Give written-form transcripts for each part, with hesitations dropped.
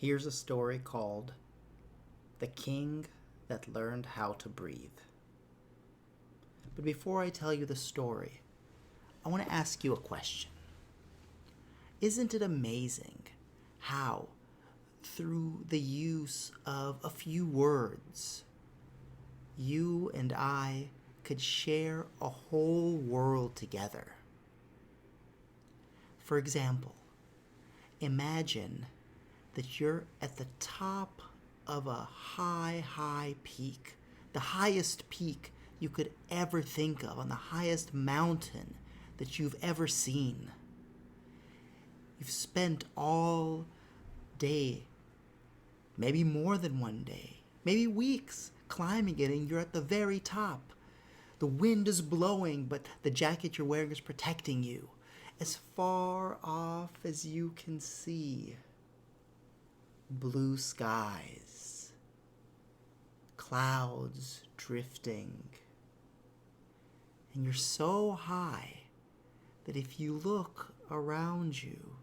Here's a story called The King That Learned How to Breathe. But before I tell you the story, I want to ask you a question. Isn't it amazing how, through the use of a few words, you and I could share a whole world together? For example, imagine that you're at the top of a high peak, the highest peak you could ever think of, on the highest mountain that you've ever seen. You've spent all day, maybe more than one day, maybe weeks climbing it, and you're at the very top. The wind is blowing, but the jacket you're wearing is protecting you. As far off as you can see, blue skies, clouds drifting, and you're so high that if you look around you,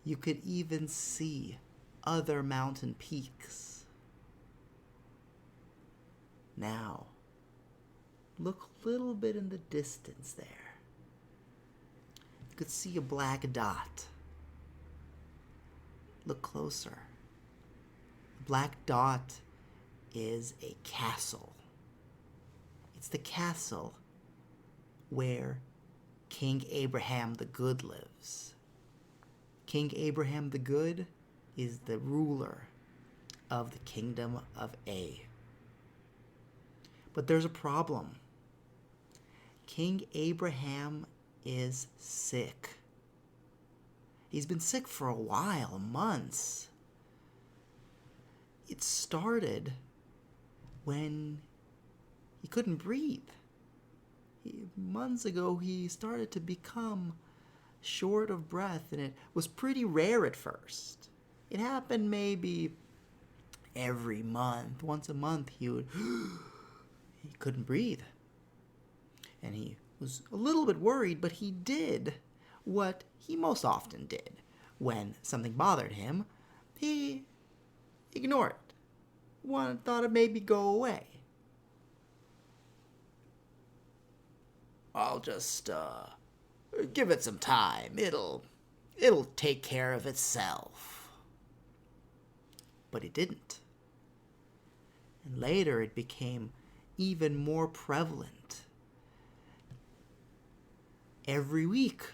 you could even see other mountain peaks. Now, look a little bit in the distance there. You could see a black dot. Look closer. The black dot is a castle. It's the castle where King Abraham the Good lives. King Abraham the Good is the ruler of the kingdom of A. But there's a problem. King Abraham is sick. He's been sick for a while, months. It started when he couldn't breathe. Months ago, he started to become short of breath, and it was pretty rare at first. It happened maybe every month. Once a month, he couldn't breathe. And he was a little bit worried, but he did what he most often did. When something bothered him, he ignored it. Thought it maybe go away. I'll just give it some time. It'll take care of itself. But it didn't. And later it became even more prevalent. Every week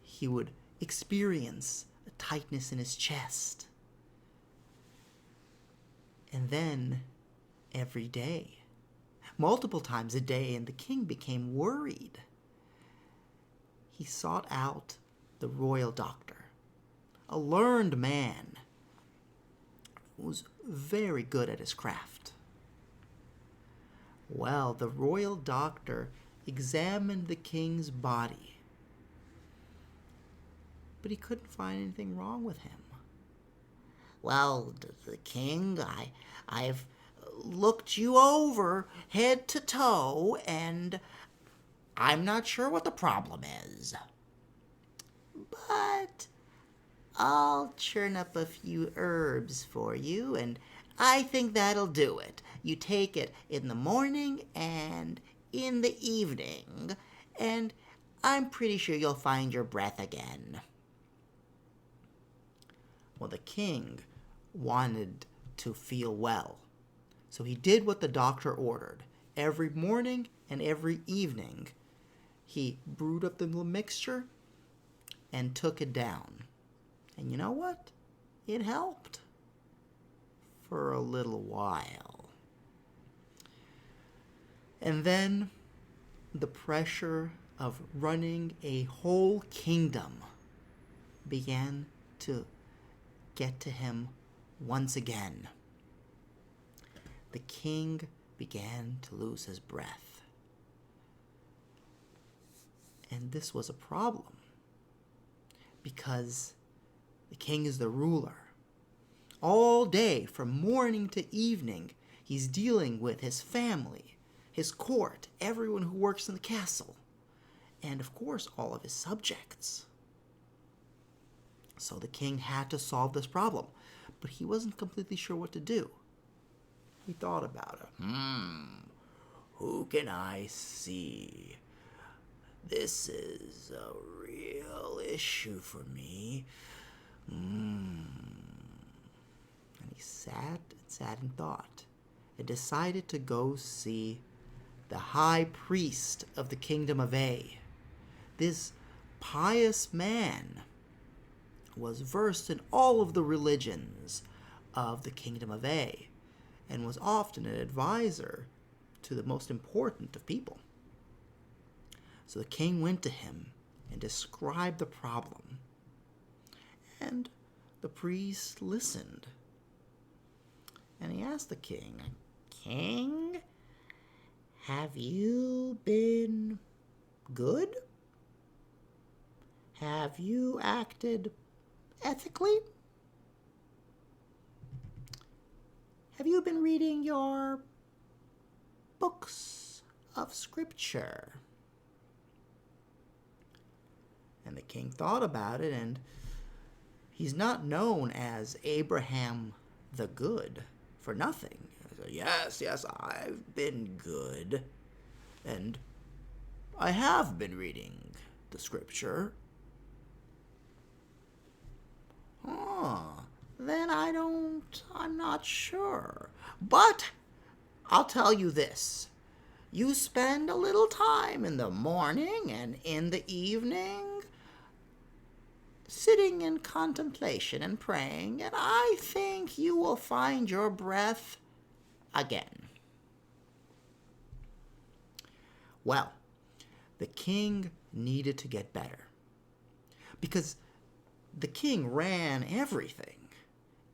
he would experience a tightness in his chest. And then every day, multiple times a day, and the king became worried. He sought out the royal doctor, a learned man who was very good at his craft. Well, the royal doctor examined the king's body, but he couldn't find anything wrong with him. Well, the king, I've looked you over head to toe, and I'm not sure what the problem is. But I'll churn up a few herbs for you, and I think that'll do it. You take it in the morning and in the evening, and I'm pretty sure you'll find your breath again. Well, the king wanted to feel well, so he did what the doctor ordered. Every morning and every evening, he brewed up the little mixture and took it down. And you know what? It helped for a little while. And then the pressure of running a whole kingdom began to get to him once again. The king began to lose his breath. And this was a problem, because the king is the ruler. All day, from morning to evening, he's dealing with his family, his court, everyone who works in the castle, and of course all of his subjects. So the king had to solve this problem, but he wasn't completely sure what to do. He thought about it. Who can I see? This is a real issue for me. And he sat in thought and decided to go see the high priest of the kingdom of A. This pious man was versed in all of the religions of the kingdom of A and was often an advisor to the most important of people. So the king went to him and described the problem, and the priest listened. And he asked the king, "King, have you been good? Have you acted ethically? Have you been reading your books of scripture?" And the king thought about it, and he's not known as Abraham the Good for nothing. He said, yes, I've been good, and I have been reading the scripture. Then I'm not sure. But I'll tell you this. You spend a little time in the morning and in the evening sitting in contemplation and praying, and I think you will find your breath again. Well, the king needed to get better, because the king ran everything,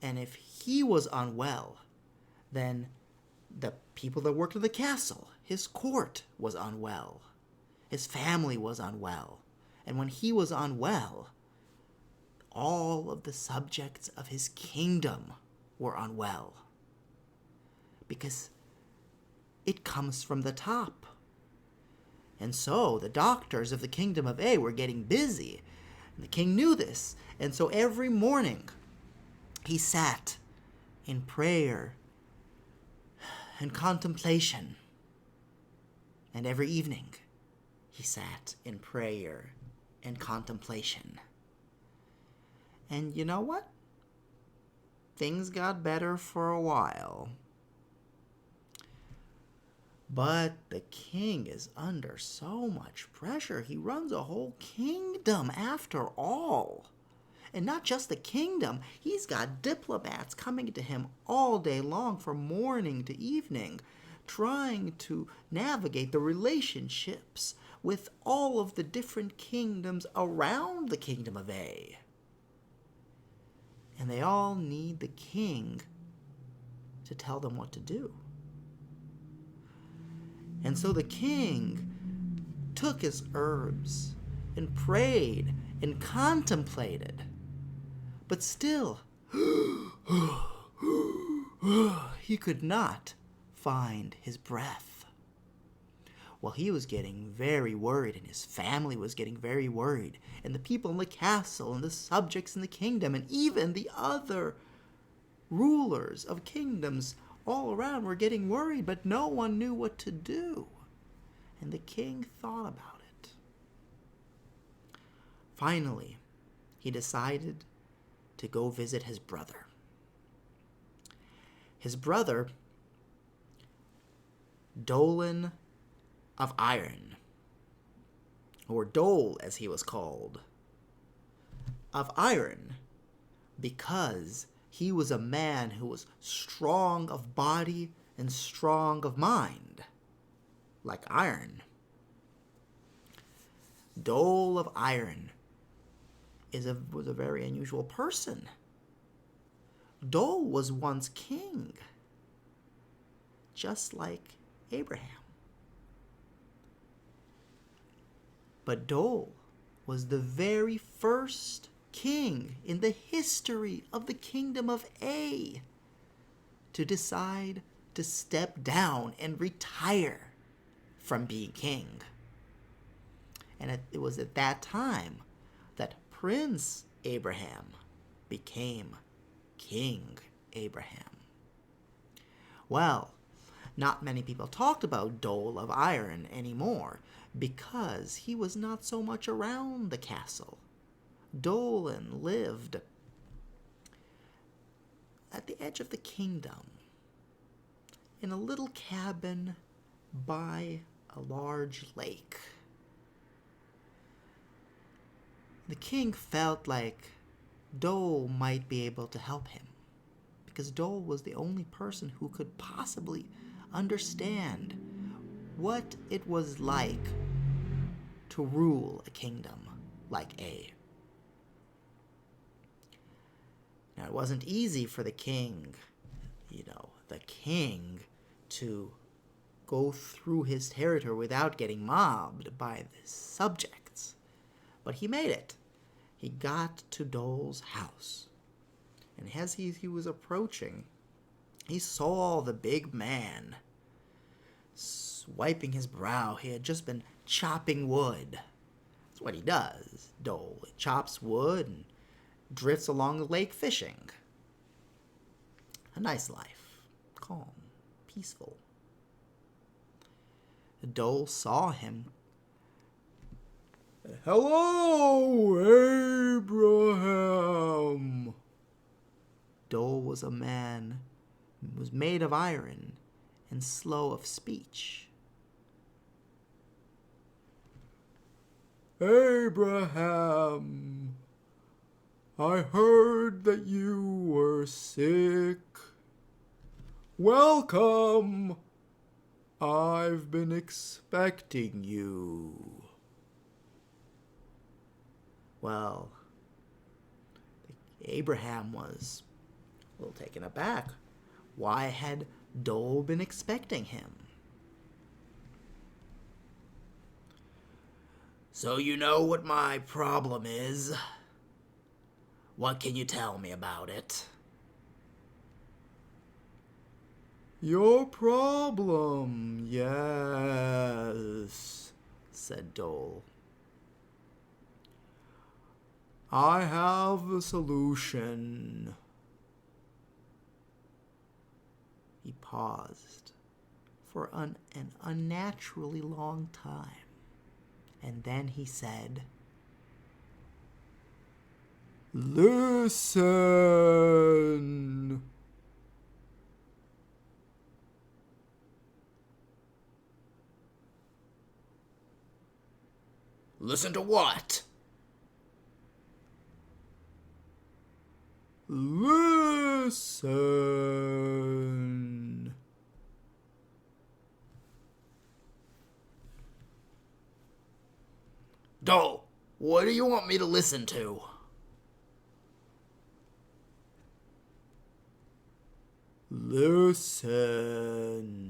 and if he was unwell, then the people that worked in the castle, his court, was unwell. His family was unwell. And when he was unwell, all of the subjects of his kingdom were unwell. Because it comes from the top. And so the doctors of the kingdom of A were getting busy. And the king knew this. And so every morning he sat in prayer and contemplation. And every evening he sat in prayer and contemplation. And you know what? Things got better for a while. But the king is under so much pressure. He runs a whole kingdom after all. And not just the kingdom, he's got diplomats coming to him all day long from morning to evening, trying to navigate the relationships with all of the different kingdoms around the kingdom of A. And they all need the king to tell them what to do. And so the king took his herbs and prayed and contemplated. But still, he could not find his breath. Well, he was getting very worried, and his family was getting very worried, and the people in the castle, and the subjects in the kingdom, and even the other rulers of kingdoms all around were getting worried, but no one knew what to do. And the king thought about it. Finally, he decided to go visit his brother. His brother, Dolan of Iron, or Dole as he was called, of iron, because he was a man who was strong of body and strong of mind, like iron. Dole of Iron was a very unusual person. Dole was once king, just like Abraham. But Dole was the very first king in the history of the kingdom of A to decide to step down and retire from being king. And it was at that time that Prince Abraham became King Abraham. Well, not many people talked about Dole of Iron anymore because he was not so much around the castle. Dolan lived at the edge of the kingdom in a little cabin by a large lake. The king felt like Dole might be able to help him because Dole was the only person who could possibly understand what it was like to rule a kingdom like A. Now, it wasn't easy for the king, to go through his territory without getting mobbed by the subjects. But he made it. He got to Dole's house. And as he was approaching, he saw the big man wiping his brow. He had just been chopping wood. That's what he does, Dole. He chops wood and drifts along the lake fishing. A nice life. Calm. Peaceful. Dole saw him. "Hello, Abraham." Dole was a man who was made of iron and slow of speech. "Abraham, I heard that you were sick. Welcome. I've been expecting you." Well, Abraham was a little taken aback. Why had Dole been expecting him? "So you know what my problem is? What can you tell me about it?" "Your problem, yes," said Dole. "I have a solution." He paused for an unnaturally long time, and then he said, "Listen." "Listen to what?" "Listen." "Dole, what do you want me to listen to?" "Listen."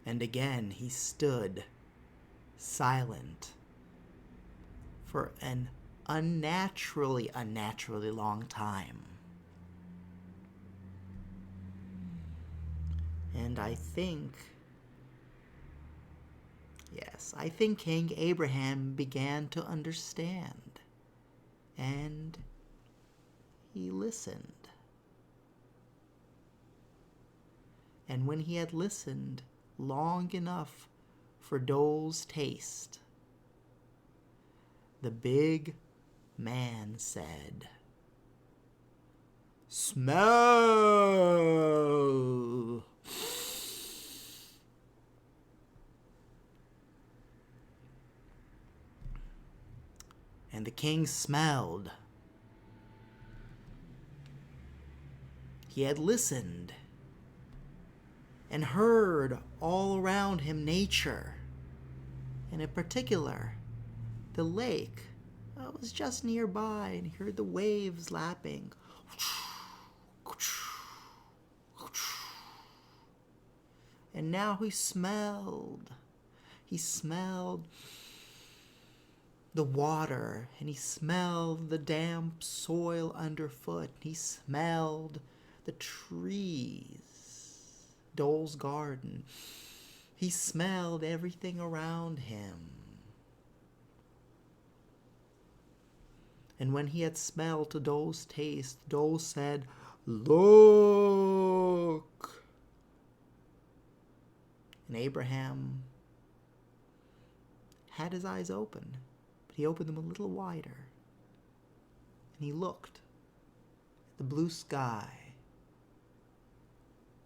And again he stood, silent, for an unnaturally long time. And I think King Abraham began to understand. And he listened. And when he had listened long enough for Dole's taste, the big man said, "Smell." And the king smelled. He had listened and heard all around him nature, and in particular, the lake was just nearby, and he heard the waves lapping. And now he smelled the water, and he smelled the damp soil underfoot. He smelled the trees, Dole's garden. He smelled everything around him. And when he had smelled Dol's taste, Dol said, "Look!" And Abraham had his eyes open, but he opened them a little wider. And he looked at the blue sky,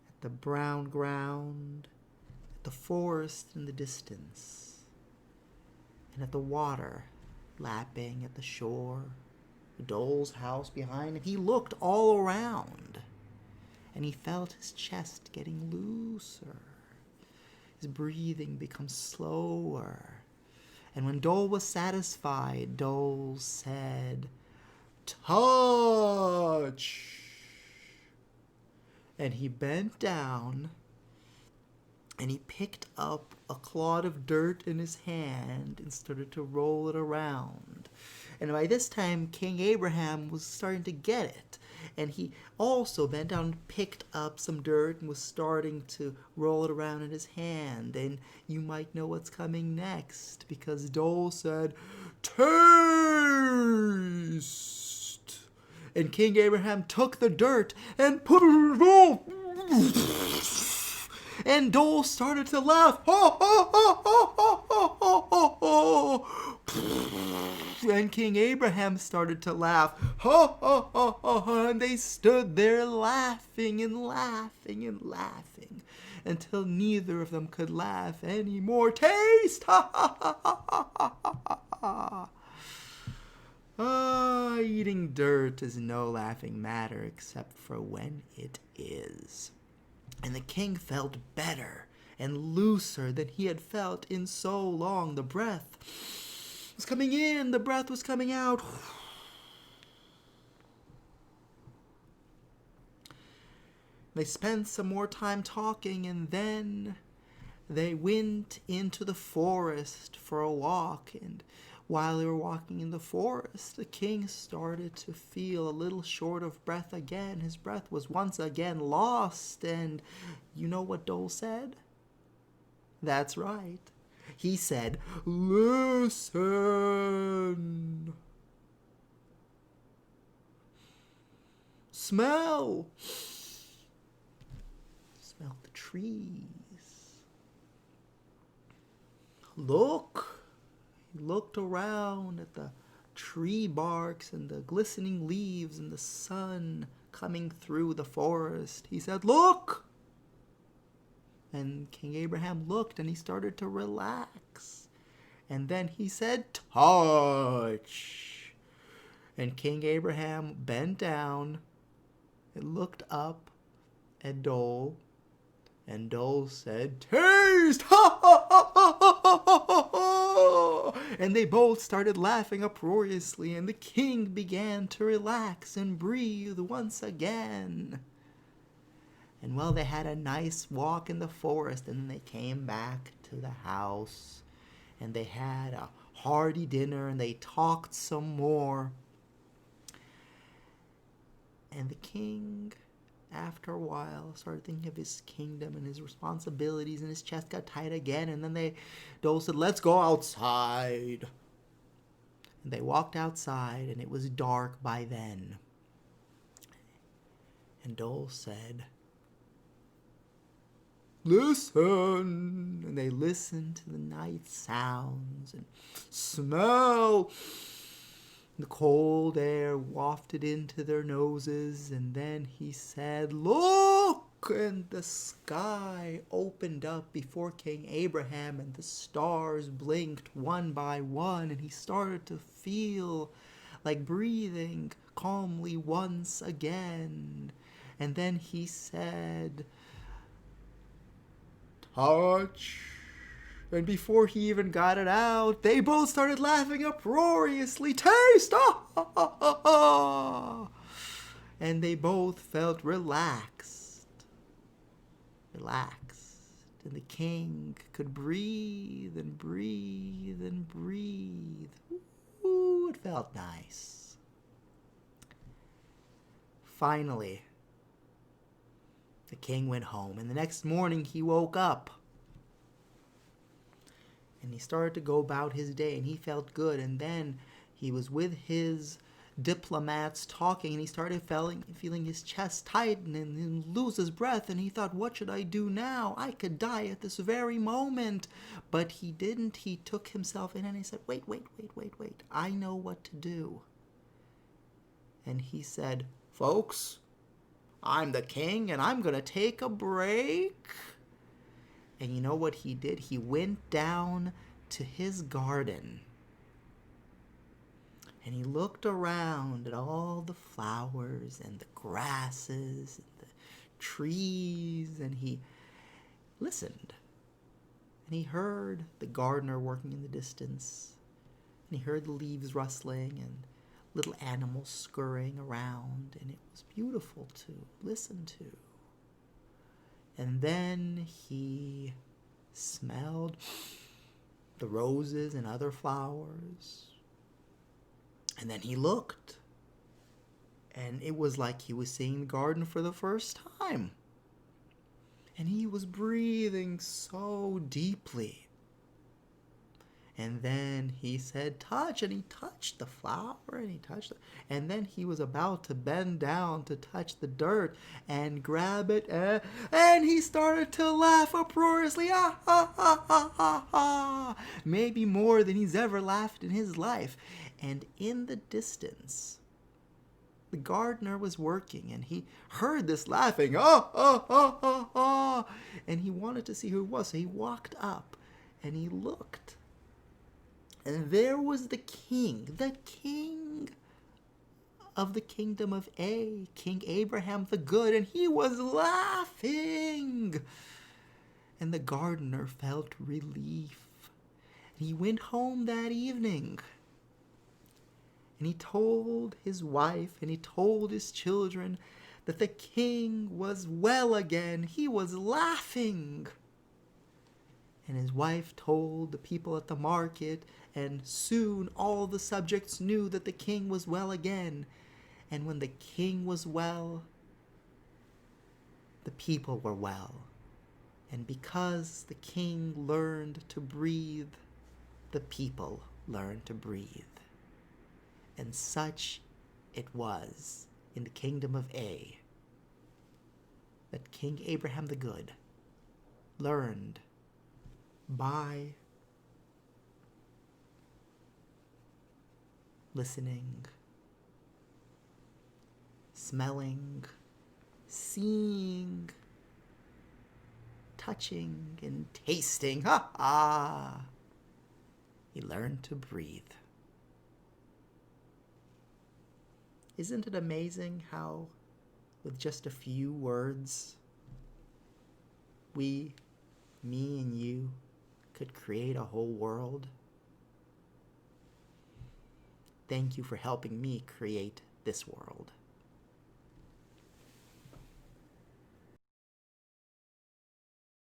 at the brown ground, at the forest in the distance, and at the water lapping at the shore, Dol's house behind him. He looked all around, and he felt his chest getting looser. His breathing becomes slower. And when Dol was satisfied, Dol said, "Touch!" And he bent down, and he picked up a clod of dirt in his hand and started to roll it around. And by this time, King Abraham was starting to get it. And he also bent down and picked up some dirt and was starting to roll it around in his hand. And you might know what's coming next, because Dol said, "Taste!" And King Abraham took the dirt and put it in his mouth. And Dol started to laugh. And King Abraham started to laugh. And they stood there laughing and laughing and laughing until neither of them could laugh anymore. Taste! Eating dirt is no laughing matter except for when it is. And the king felt better and looser than he had felt in so long. The breath was coming in, the breath was coming out. They spent some more time talking, and then they went into the forest for a walk. And while they were walking in the forest, the king started to feel a little short of breath again. His breath was once again lost. And you know what Dol said? That's right. He said, "Listen. Smell. Smell the trees. Look." He looked around at the tree barks and the glistening leaves and the sun coming through the forest. He said, "Look!" And King Abraham looked, and he started to relax. And then he said, "Touch!" And King Abraham bent down and looked up at Dol. And Dol said, "Taste!" And they both started laughing uproariously, and the king began to relax and breathe once again. And well, they had a nice walk in the forest, and then they came back to the house, and they had a hearty dinner, and they talked some more. And the king, after a while, started thinking of his kingdom and his responsibilities, and his chest got tight again. And then Dol said, "Let's go outside." And they walked outside, and it was dark by then. And Dol said, "Listen." And they listened to the night sounds and smell. The cold air wafted into their noses, and then he said, "Look!" And the sky opened up before King Abraham, and the stars blinked one by one, and he started to feel like breathing calmly once again. And then he said, "Touch." And before he even got it out, they both started laughing uproariously. "Taste!" And they both felt relaxed. And the king could breathe and breathe and breathe. Ooh, it felt nice. Finally, the king went home, and the next morning he woke up. And he started to go about his day, and he felt good. And then he was with his diplomats talking, and he started feeling his chest tighten and lose his breath. And he thought, what should I do now? I could die at this very moment. But he didn't. He took himself in and he said, wait. I know what to do. And he said, folks, I'm the king and I'm going to take a break. And you know what he did? He went down to his garden and he looked around at all the flowers and the grasses and the trees, and he listened. And he heard the gardener working in the distance, and he heard the leaves rustling and little animals scurrying around, and it was beautiful to listen to. And then he smelled the roses and other flowers. And then he looked. And it was like he was seeing the garden for the first time. And he was breathing so deeply. And then he said, touch, and he touched the flower, and he touched it. And then he was about to bend down to touch the dirt and grab it, and he started to laugh uproariously. Ah, ha, ha, ha, ha, ha. Maybe more than he's ever laughed in his life. And in the distance, the gardener was working, and he heard this laughing, and he wanted to see who it was. So he walked up, and he looked. And there was the king of the kingdom of A, King Abraham the Good, and he was laughing. And the gardener felt relief. And he went home that evening. And he told his wife and he told his children that the king was well again. He was laughing. And his wife told the people at the market, and soon all the subjects knew that the king was well again. And when the king was well, the people were well. And because the king learned to breathe, the people learned to breathe. And such it was in the kingdom of A, that King Abraham the Good learned by listening, smelling, seeing, touching, and tasting. Ha ha! He learned to breathe. Isn't it amazing how, with just a few words, we, me and you, could create a whole world? Thank you for helping me create this world.